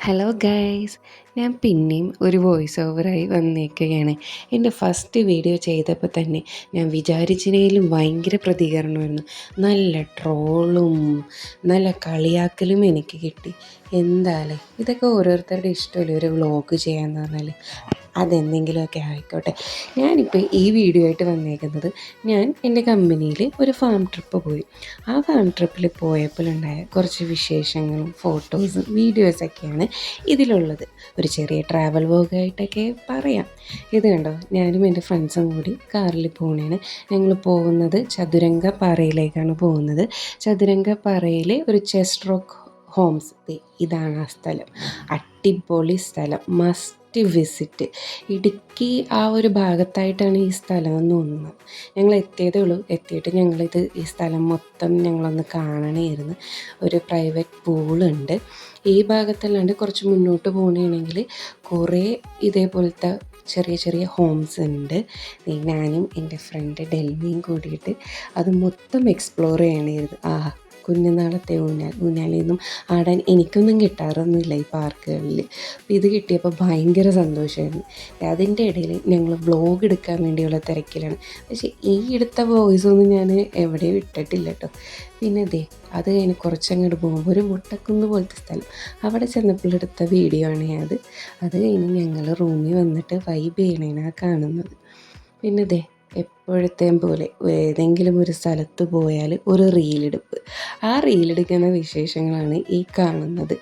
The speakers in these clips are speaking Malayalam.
ഹലോ ഗൈസ്, ഞാൻ പിന്നെയും ഒരു വോയിസ് ഓവറായി വന്നേക്കുകയാണ്. എൻ്റെ ഫസ്റ്റ് വീഡിയോ ചെയ്തപ്പോൾ തന്നെ ഞാൻ വിചാരിച്ചതിലും ഭയങ്കര പ്രതികരണമായിരുന്നു. നല്ല ട്രോളും നല്ല കളിയാക്കലും എനിക്ക് കിട്ടി. എന്തായാലും ഇതൊക്കെ ഓരോരുത്തരുടെ ഇഷ്ടമല്ലേ, ഒരു വ്ളോഗ് ചെയ്യാമെന്ന് പറഞ്ഞാൽ. അതെന്തെങ്കിലുമൊക്കെ ആയിക്കോട്ടെ. ഞാനിപ്പോൾ ഈ വീഡിയോ ആയിട്ട് വന്നേക്കുന്നത്, ഞാൻ എൻ്റെ കമ്പനിയിൽ ഒരു ഫാം ട്രിപ്പ് പോയി. ആ ഫാം ട്രിപ്പിൽ പോയപ്പോഴുണ്ടായ കുറച്ച് വിശേഷങ്ങളും ഫോട്ടോസും വീഡിയോസൊക്കെയാണ് ഇതിലുള്ളത്. ഒരു ചെറിയ ട്രാവൽ വ്ളോഗായിട്ടൊക്കെ പറയാം. ഇത് കണ്ടോ, ഞാനും എൻ്റെ ഫ്രണ്ട്സും കൂടി കാറിൽ പോവുകയാണ്. ഞങ്ങൾ പോകുന്നത് ചതുരംഗപ്പാറയിലേക്കാണ് പോകുന്നത്. ചതുരംഗപ്പാറയിൽ ഒരു ചെസ്റ്റ് റോക്ക് ഹോംസ്, ഇതാണ് ആ സ്ഥലം. അടിപൊളി സ്ഥലം, മസ്റ്റ് വിസിറ്റ്. ഇടുക്കി ആ ഒരു ഭാഗത്തായിട്ടാണ് ഈ സ്ഥലം എന്ന് തോന്നുന്നത്. ഞങ്ങൾ എത്തിയതേ ഉള്ളൂ. എത്തിയിട്ട് ഈ സ്ഥലം മൊത്തം ഞങ്ങളൊന്ന് കാണണമായിരുന്നു. ഒരു പ്രൈവറ്റ് പൂളുണ്ട് ഈ ഭാഗത്തല്ലാണ്ട്. കുറച്ച് മുന്നോട്ട് പോകണമെങ്കിൽ കുറേ ഇതേപോലത്തെ ചെറിയ ചെറിയ ഹോംസ് ഉണ്ട്. ഞാനും എൻ്റെ ഫ്രണ്ട് ഡെൽമിയും കൂടിയിട്ട് അത് മൊത്തം എക്സ്പ്ലോർ ചെയ്യണമായിരുന്നു. കുഞ്ഞുനാളത്തെ ഊഞ്ഞാലിൽ നിന്നും ആടാൻ എനിക്കൊന്നും കിട്ടാറൊന്നുമില്ല ഈ പാർക്കുകളിൽ. അപ്പോൾ ഇത് കിട്ടിയപ്പോൾ ഭയങ്കര സന്തോഷമായിരുന്നു. അതിൻ്റെ ഇടയിൽ ഞങ്ങൾ വ്ളോഗ് എടുക്കാൻ വേണ്ടിയുള്ള തിരക്കിലാണ്. പക്ഷേ ഈ എടുത്ത വോയിസൊന്നും ഞാൻ എവിടെയും ഇട്ടിട്ടില്ല കേട്ടോ. പിന്നെ അത് കഴിഞ്ഞ് കുറച്ചങ്ങോട്ട് പോകുമ്പോൾ ഒരു മുട്ടക്കുന്ന് പോലത്തെ സ്ഥലം, അവിടെ ചെന്നപ്പോൾ എടുത്ത വീഡിയോ ആണ് അത് കഴിഞ്ഞ് ഞങ്ങൾ റൂമിൽ വന്നിട്ട് വൈബ് ചെയ്യണേനാണ് കാണുന്നത്. പിന്നെ എപ്പോഴത്തെയും പോലെ ഏതെങ്കിലും ഒരു സ്ഥലത്ത് പോയാൽ ഒരു റീലെടുപ്പ്. ആ റീലെടുക്കുന്ന വിശേഷങ്ങളാണ് ഈ കാണുന്നത്.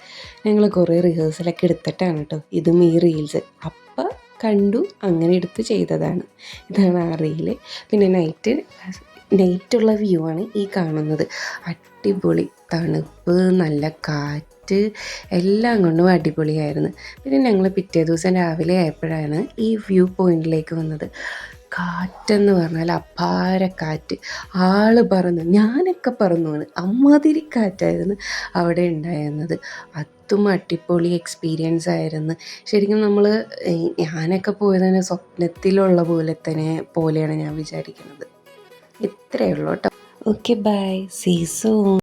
ഞങ്ങൾ കുറേ റിഹേഴ്സലൊക്കെ എടുത്തിട്ടാണ് കേട്ടോ ഇതും ഈ റീൽസ് അപ്പം കണ്ടു അങ്ങനെ എടുത്ത് ചെയ്തതാണ്. ഇതാണ് ആ റീല്. പിന്നെ നൈറ്റുള്ള വ്യൂ ആണ് ഈ കാണുന്നത്. അടിപൊളി തണുപ്പ്, നല്ല കാറ്റ്, എല്ലാം കൊണ്ടും അടിപൊളിയായിരുന്നു. പിന്നെ ഞങ്ങൾ പിറ്റേ ദിവസം രാവിലെ ആയപ്പോഴാണ് ഈ വ്യൂ പോയിന്റിലേക്ക് വന്നത്. കാറ്റെന്ന് പറഞ്ഞാൽ അപാര കാറ്റ്, പറന്നു, ഞാനൊക്കെ പറന്നു വീണ്. അമ്മാതിരി കാറ്റായിരുന്നു അവിടെ ഉണ്ടായിരുന്നത്. അതും അടിപൊളി എക്സ്പീരിയൻസ് ആയിരുന്നു. ശരിക്കും ഞാനൊക്കെ പോയതിന് സ്വപ്നത്തിലുള്ള പോലെയാണ് ഞാൻ വിചാരിക്കുന്നത്. ഇത്രയേ ഉള്ളൂ കേട്ടോ. Okay, bye, see soon.